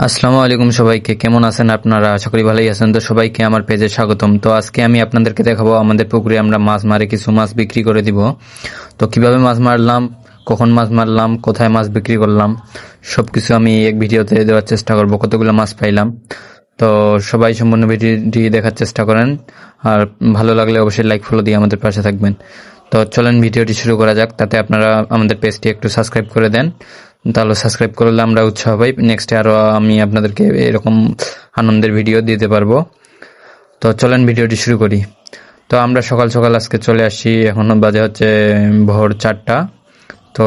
আসসালামু আলাইকুম সবাইকে, কেমন আছেন আপনারা? আশা করি ভালোই আছেন। তো সবাইকে আমার পেজে স্বাগতম। তো আজকে আমি আপনাদেরকে দেখাবো আমাদের পুকুরে আমরা মাছ মারে কিছু মাছ বিক্রি করে দিব। তো কিভাবে মাছ মারলাম, কখন মাছ মারলাম, কোথায় মাছ বিক্রি করলাম, সব কিছু আমি এক ভিডিওতে দেওয়ার চেষ্টা করব। কতগুলো মাছ পাইলাম। তো সবাই সম্পূর্ণ ভিডিওটি দেখার চেষ্টা করেন, আর ভালো লাগলে অবশ্যই লাইক ফলো দিয়ে আমাদের পাশে থাকবেন। তো চলেন ভিডিওটি শুরু করা যাক। তাতে আপনারা আমাদের পেজটি একটু সাবস্ক্রাইব করে দেন, তাহলে সাবস্ক্রাইব করলে আমরা উৎসাহ পাই, নেক্সটে আরও আমি আপনাদেরকে এরকম আনন্দের ভিডিও দিতে পারবো। তো চলেন ভিডিওটি শুরু করি। তো আমরা সকাল সকাল আজকে চলে আসি, এখনও বাজে হচ্ছে ভোর 4টা। তো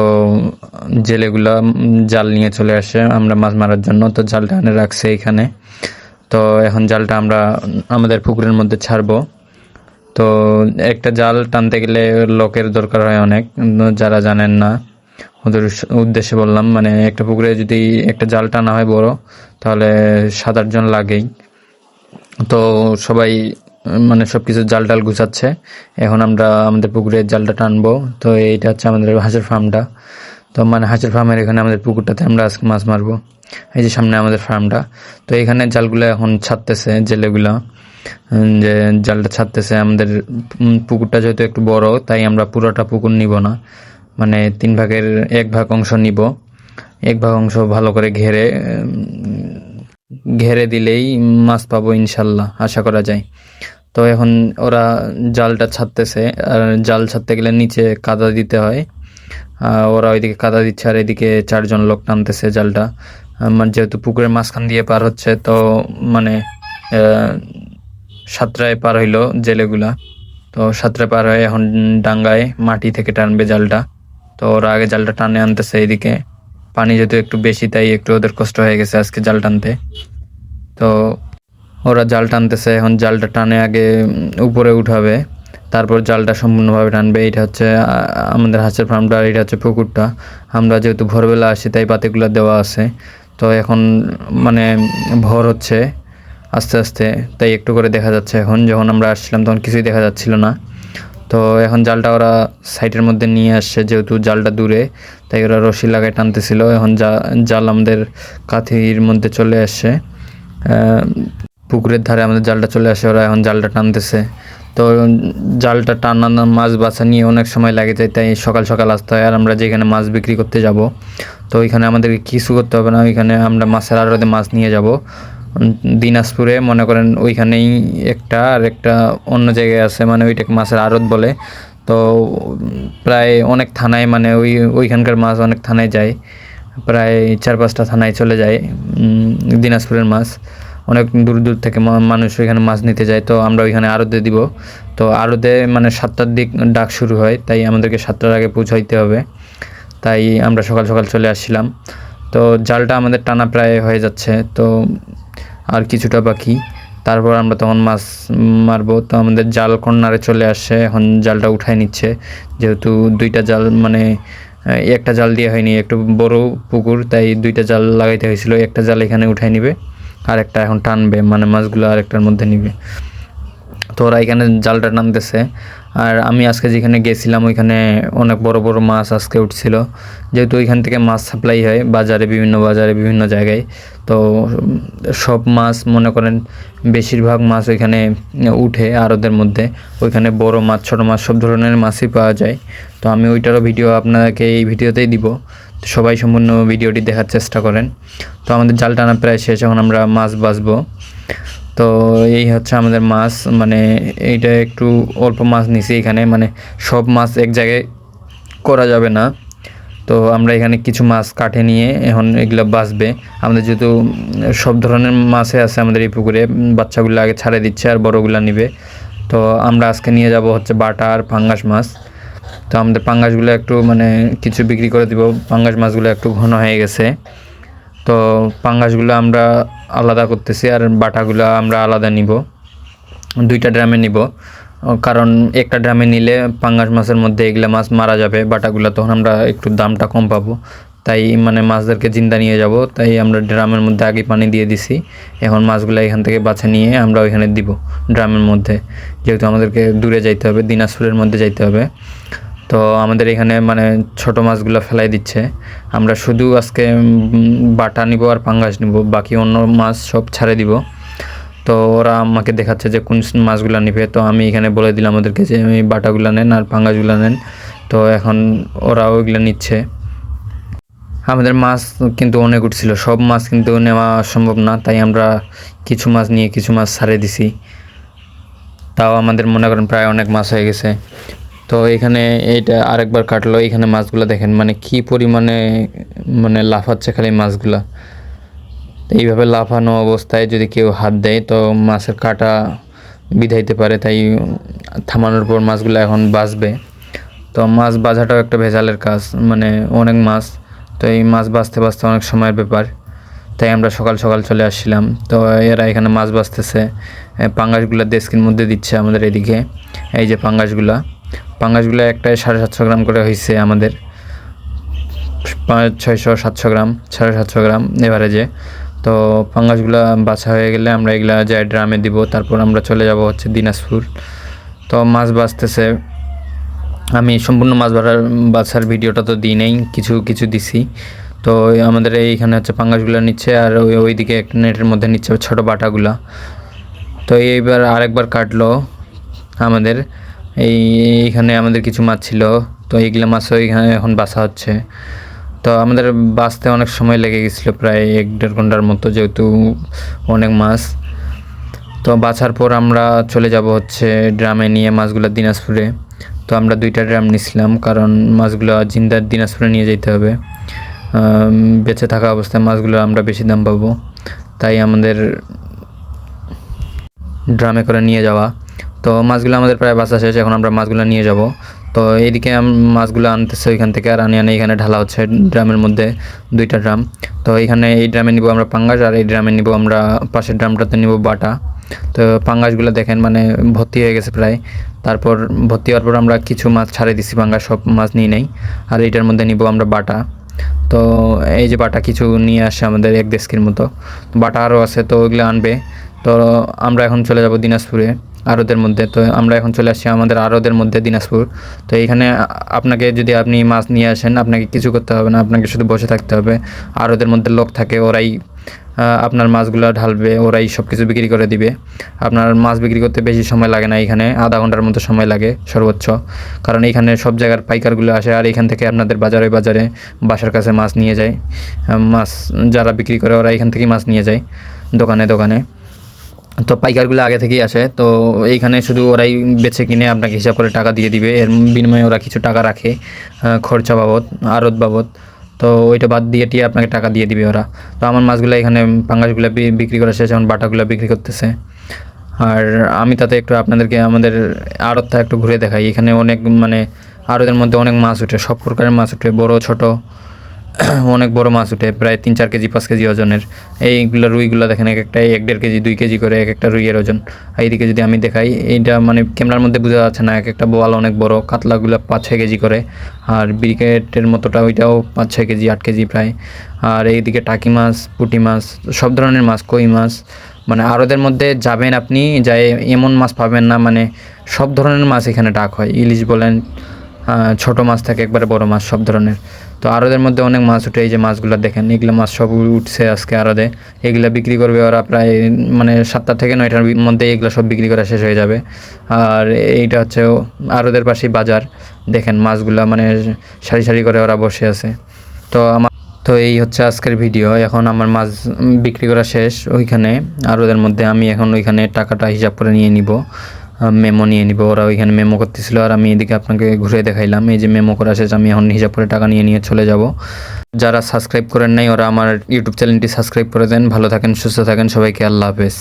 জেলেগুলা জাল নিয়ে চলে আসে আমরা মাছ মারার জন্য। তো জালটা এনে রাখছে এইখানে। তো এখন জালটা আমরা আমাদের পুকুরের মধ্যে ছাড়বো। তো একটা জাল টানতে গেলে লোকের দরকার হয় অনেক, যারা জানেন না ওদের উদ্দেশ্যে বললাম। মানে একটা পুকুরে যদি একটা জাল টানা হয় বড়, তাহলে 7-8 জন লাগেই। তো সবাই মানে সব কিছু জাল টাল গুছাচ্ছে। এখন আমরা আমাদের পুকুরে জালটা টানবো। তো এইটা হচ্ছে আমাদের হাঁসের ফার্মটা। তো মানে হাঁসের ফার্মের এখানে আমাদের পুকুরটাতে আমরা আজকে মাছ মারবো। এই যে সামনে আমাদের ফার্মটা। তো এখানে জালগুলো এখন ছাড়তেছে জেলেগুলা, যে জালটা ছাড়তেছে। আমাদের পুকুরটা যেহেতু একটু বড়, তাই আমরা পুরোটা পুকুর নিব না, মানে 3 ভাগের 1 ভাগ অংশ নিব। 1 ভাগ অংশ ভালো করে ঘেরে দিলেই মাছ পাবো ইনশাল্লাহ, আশা করা যায়। তো এখন ওরা জালটা ছাড়তেছে, আর জাল ছাড়তে গেলে নিচে কাদা দিতে হয়। ওরা ওইদিকে কাদা দিচ্ছে, আর এদিকে 4 জন লোক টানতেছে জালটা। মানে যেহেতু পুকুরের মাঝখান দিয়ে পার হচ্ছে, তো মানে সাতটায় পার হইলো জেলেগুলা। তো সাতটায় পার হয়ে এখন ডাঙ্গায় মাটি থেকে টানবে জালটা। তো ওরা আগে জালটা টানে আনতেছে। এইদিকে পানি যেহেতু একটু বেশি, তাই একটু ওদের কষ্ট হয়ে গেছে আজকে জাল টানতে। তো ওরা জাল টানতেছে, এখন জালটা টানে আগে উপরে উঠাবে, তারপর জালটা সম্পূর্ণভাবে টানবে। এটা হচ্ছে আমাদের হাঁসের ফার্মটা, আর এটা হচ্ছে পুকুরটা। আমরা যেহেতু ভোরবেলা আসি, তাই পাতিগুলো দেওয়া আছে। তো এখন মানে ভোর হচ্ছে আস্তে আস্তে, তাই একটু করে দেখা যাচ্ছে। এখন যখন আমরা আসছিলাম তখন কিছুই দেখা যাচ্ছিল না। তো এখন জালটা ওরা সাইডের মধ্যে নিয়ে আসছে, যেহেতু জালটা দূরে, তাই ওরা রশি লাগায় টানতেছিল। এখন জাল আমাদের কাঠির মধ্যে চলে আসছে, পুকুরের ধারে আমাদের জালটা চলে আসে। ওরা এখন জালটা টানতেছে। তো জালটা টানানো মাছ বাছা নিয়ে অনেক সময় লাগে যায়, তাই সকাল সকাল আসতে হয়। আর আমরা যেখানে মাছ বিক্রি করতে যাব, তো ওইখানে আমাদেরকে কিছু করতে হবে না, ওইখানে আমরা মাছের আড়তে মাছ নিয়ে যাব। দিনাজপুরে মনে করেন ওইখানেই একটা, আর একটা অন্য জায়গায় আছে, মানে ওইটাকে মাছের আড়ত বলে। তো প্রায় অনেক থানায়, মানে ওইখানকার মাছ অনেক থানায় যায়, প্রায় 4-5টা থানায় চলে যায়। দিনাজপুরের মাছ অনেক দূর দূর থেকে মানুষ ওইখানে মাছ নিতে যায়। তো আমরা ওইখানে আড়তে দিব। তো আড়তে মানে 7টার দিক ডাক শুরু হয়, তাই আমাদেরকে 7টার আগে পৌঁছাইতে হবে। তাই আমরা সকাল সকাল চলে আসছিলাম। তো জালটা আমাদের টানা প্রায় হয়ে যাচ্ছে, তো আর কিছুটা বাকি, তারপর আমরা তখন মাছ মারবো। তো আমাদের জাল কর্নারে চলে আসছে, এখন জালটা উঠায় নিচ্ছে। যেহেতু 2টা জাল, মানে একটা জাল দিয়ে হয়নি, একটু বড় পুকুর, তাই 2টা জাল লাগাইতে হয়েছিল। একটা জাল এখানে উঠায় নিবে, আর একটা এখন টানবে, মানে মাছগুলো আরেকটার মধ্যে নিবে। তো ওরা এখানে জালটা টানতেছে। আর আমি আজকে যেখানে গেছিলাম, ওইখানে অনেক বড় বড় মাছ আজকে উঠছিল, যেহেতু ওইখান থেকে মাছ সাপ্লাই হয় বাজারে, বিভিন্ন বাজারে, বিভিন্ন জায়গায়। তো সব মাছ মনে করেন বেশিরভাগ মাছ ওইখানে উঠে আড়তের মধ্যে। ওইখানে বড় মাছ, ছোট মাছ, সব ধরনের মাছই পাওয়া যায়। তো আমি ওইটারও ভিডিও আপনাকে এই ভিডিওতেই দিব। তো সবাই সম্পূর্ণ ভিডিওটি দেখার চেষ্টা করেন। তো আমাদের জাল টানা প্রায় শেষ, এখন আমরা মাছ বাছবো। তো এই হচ্ছে আমাদের মাছ, মানে এইটা একটু অল্প মাছ নিছি এখানে, মানে সব মাছ এক জায়গায় করা যাবে না। তো আমরা এখানে কিছু মাছ কাটে নিয়ে এখন এগুলো বাঁচবে। আমাদের যেহেতু সব ধরনের মাছে আছে আমাদের এই পুকুরে, বাচ্চাগুলো আগে ছাড়ে দিচ্ছে আর বড়গুলো নিবে। তো আমরা আজকে নিয়ে যাব হচ্ছে বাটা আর পাঙ্গাস মাছ। তো আমাদের পাঙ্গাসগুলো একটু মানে কিছু বিক্রি করে দিব, পাঙ্গাস মাছগুলো একটু ঘন হয়ে গেছে। তো পাঙ্গাসগুলো আমরা আলাদা করতেছি, আর বাটাগুলো আমরা আলাদা নিব, 2টা ড্রামে নিব। কারণ একটা ড্রামে নিলে পাঙ্গাস মাছের মধ্যে এগুলা মাছ মারা যাবে, বাটাগুলো তখন আমরা একটু দামটা কম পাবো। তাই মানে মাছদেরকে জিন্দা নিয়ে যাব, তাই আমরা ড্রামের মধ্যে আগে পানি দিয়ে দিছি। এখন মাছগুলো এখান থেকে বাছে নিয়ে আমরা ওইখানে দিব ড্রামের মধ্যে, যেহেতু আমাদেরকে দূরে যাইতে হবে, দিনাজপুরের মধ্যে যাইতে হবে। তো আমাদের এখানে মানে ছোট মাছগুলো ফেলাই দিচ্ছে। আমরা শুধু আজকে বাটা নিব আর পাঙ্গাস নিব, বাকি অন্য মাছ সব ছাড়ে দিব। তো ওরা আমাকে দেখাচ্ছে যে কোন মাছগুলো নিবে। তো আমি এখানে বলে দিলাম ওদেরকে যে আমি বাটাগুলো নেন আর পাঙ্গাসগুলো নেন। তো এখন ওরা ওইগুলো নিচ্ছে। আমাদের মাছ কিন্তু অনেক উঠছিল, সব মাছ কিন্তু নেওয়া সম্ভব না, তাই আমরা কিছু মাছ নিয়ে কিছু মাছ ছাড়ে দিছি। তাও আমাদের মনে করেন প্রায় অনেক মাছ হয়ে গেছে। তো এখানে এইটা আরেকবার কাটলো, এখানে মাছগুলো দেখেন মানে কি পরিমাণে মানে লাফাচ্ছে খালি মাছগুলা। এইভাবে লাফানো অবস্থায় যদি কেউ হাত দেয় তো মাছের কাঁটা বিঁধাইতে পারে, তাই থামানোর পর মাছগুলো এখন বাঁচবে। তো মাছ বাঁধাটাও একটা ভেজালের কাজ, মানে অনেক মাছ, তো এই মাছ বাঁচতে বাঁচতে অনেক সময়ের ব্যাপার, তাই আমরা সকাল সকাল চলে আসছিলাম। তো এরা এখানে মাছ বাঁচতেছে, পাঙ্গাসগুলো দেশকির মধ্যে দিচ্ছে আমাদের এদিকে। এই যে পাঙ্গাসগুলো একটাই 750 গ্রাম করে হয়েছে আমাদের, 600-700 গ্রাম, 750 গ্রাম এভারেজে। তো পাঙ্গাসগুলো বাছা হয়ে গেলে আমরা এগুলা যাই ড্রামে দিব, তারপর আমরা চলে যাব হচ্ছে দিনাজপুর। তো মাছ বাঁচতেছে, আমি সম্পূর্ণ মাছ বাছার ভিডিওটা তো দিই নেই, কিছু কিছু দিছি। তো আমাদের এইখানে হচ্ছে পাঙ্গাসগুলো নিচ্ছে, আর ওইদিকে একটা নেটের মধ্যে নিচ্ছে ছোটো বাটাগুলা। তো এইবার আরেকবার কাটলো আমাদের এইখানে আমাদের কিছু মাছ ছিল, তো এইগুলো মাছও এইখানে এখন বাছা হচ্ছে। তো আমাদের বাছতে অনেক সময় লেগে গেছিলো, প্রায় 1-1.5 ঘন্টার মতো, যেহেতু অনেক মাছ। তো বাছার পর আমরা চলে যাব হচ্ছে ড্রামে নিয়ে মাছগুলো দিনাজপুরে। তো আমরা 2টা ড্রাম নিছিলাম, কারণ মাছগুলো জিন্দার দিনাজপুরে নিয়ে যেতে হবে। বেঁচে থাকা অবস্থায় মাছগুলো আমরা বেশি দাম পাবো, তাই আমাদের ড্রামে করে নিয়ে যাওয়া। তো মাছগুলো আমাদের প্রায় বাছা শেষ, এখন আমরা মাছগুলো নিয়ে যাব। তো এইদিকে মাছগুলো আনতেছে ওইখান থেকে, আর আনে এখানে ঢালা হচ্ছে ড্রামের মধ্যে, 2টা ড্রাম। তো এইখানে এই ড্রামে নিব আমরা পাঙ্গাস, আর এই ড্রামে নিব আমরা পাশের ড্রামটাতে নিব বাটা। তো পাঙ্গাসগুলো দেখেন মানে ভর্তি হয়ে গেছে প্রায়। তারপর ভর্তি হওয়ার পর আমরা কিছু মাছ ছাড়ে দিছি, পাঙ্গাস সব মাছ নিয়ে নেই। আর এইটার মধ্যে নিব আমরা বাটা। তো এই যে বাটা কিছু নিয়ে আসে আমাদের 1 দেশকির মতো, বাটা আরও আছে, তো ওইগুলো আনবে। তো আমরা এখন চলে যাব দিনাজপুরে আড়তের মধ্যে। তো আমরা এখন চলে আসছি আমাদের আড়তের মধ্যে দিনাজপুর। তো এইখানে আপনাকে যদি আপনি মাছ নিয়ে আসেন, আপনাকে কিছু করতে হবে না, আপনাকে শুধু বসে থাকতে হবে। আড়তের মধ্যে লোক থাকে, ওরাই আপনার মাছগুলো ঢালবে, ওরাই সব কিছু বিক্রি করে দিবে। আপনার মাছ বিক্রি করতে বেশি সময় লাগে না, এখানে আধা ঘন্টার মতো সময় লাগে সর্বোচ্চ, কারণ এখানে সব জায়গার পাইকারগুলো আসে, আর এখান থেকে আপনাদের বাজারে বাজারে বাসার কাছে মাছ নিয়ে যায়। মাছ যারা বিক্রি করে ওরা এখান থেকেই মাছ নিয়ে যায় দোকানে দোকানে। তো পাইকারগুলো আগে থেকেই আসে, তো এইখানে শুধু ওরাই বেছে কিনে আপনাকে হিসাব করে টাকা দিয়ে দিবে, এর বিনিময়ে ওরা কিছু টাকা রাখে খরচা বাবদ, আড়ত বাবদ। তো ওইটা বাদ দিয়ে আপনাকে টাকা দিয়ে দিবে ওরা। তো আমার মাছগুলো এখানে পাঙ্গাসগুলো বিক্রি করা শেষ, এখন বাটাগুলো বিক্রি করতেছে। আর আমি তাতে একটু আপনাদেরকে আমাদের আড়তটা একটু ঘুরে দেখাই। এখানে অনেক মানে আড়তের মধ্যে অনেক মাছ ওঠে, সব প্রকারের মাছ ওঠে, বড় ছোট অনেক বড় মাছ উঠে, প্রায় 3-4 কেজি 5 কেজি ওজনের। এইগুলো রুইগুলো দেখেন এক একটা 1-1.5 কেজি 2 কেজি করে এক একটা রুইয়ের ওজন। এইদিকে যদি আমি দেখাই, এইটা মানে ক্যামেরার মধ্যে বোঝা যাচ্ছে না, এক একটা বোয়াল অনেক বড়, কাতলাগুলো 5-6 কেজি করে। আর ব্রিকেটের মতোটা ওইটাও 5-6 কেজি 8 কেজি প্রায়। আর এইদিকে টাকি মাছ, পুঁটি মাছ, সব ধরনের মাছ, কই মাছ, মানে আড়তের মধ্যে যাবেন আপনি, যাই এমন মাছ পাবেন না, মানে সব ধরনের মাছ এখানে ডাক হয়। ইলিশ বলেন, ছোট মাছ থাকে একবারে বড় মাছ, সব ধরনের। তো আড়তের মধ্যে অনেক মাছ উঠে, এই যে মাছগুলো দেখেন, এগুলো মাছ সব উঠছে আজকে আড়তে। এগুলো বিক্রি করবে ওরা প্রায় মানে 7টা থেকে 9টার মধ্যে এগুলো সব বিক্রি করা শেষ হয়ে যাবে। আর এইটা হচ্ছে আড়তের পাশেই বাজার, দেখেন মাছগুলো মানে সারি সারি করে ওরা বসে আছে। তো এই হচ্ছে আজকের ভিডিও। এখন আমার মাছ বিক্রি করা শেষ ওইখানে আড়তের মধ্যে, আমি এখন ওইখানে টাকাটা হিসাব করে নিয়ে নিব, মেমো নিয়ে নিব। ওরা ওইখানে মেমো করতেছিল, আর আমি এদিকে আপনাকে ঘুরে দেখাইলাম। এই যে মেমো করা শেষ, আমি এখন হিসাব করে টাকা নিয়ে চলে যাব। যারা সাবস্ক্রাইব করেন নাই ওরা আমার ইউটিউব চ্যানেলটি সাবস্ক্রাইব করে দেন। ভালো থাকেন, সুস্থ থাকেন, সবাইকে আল্লাহ হাফেজ।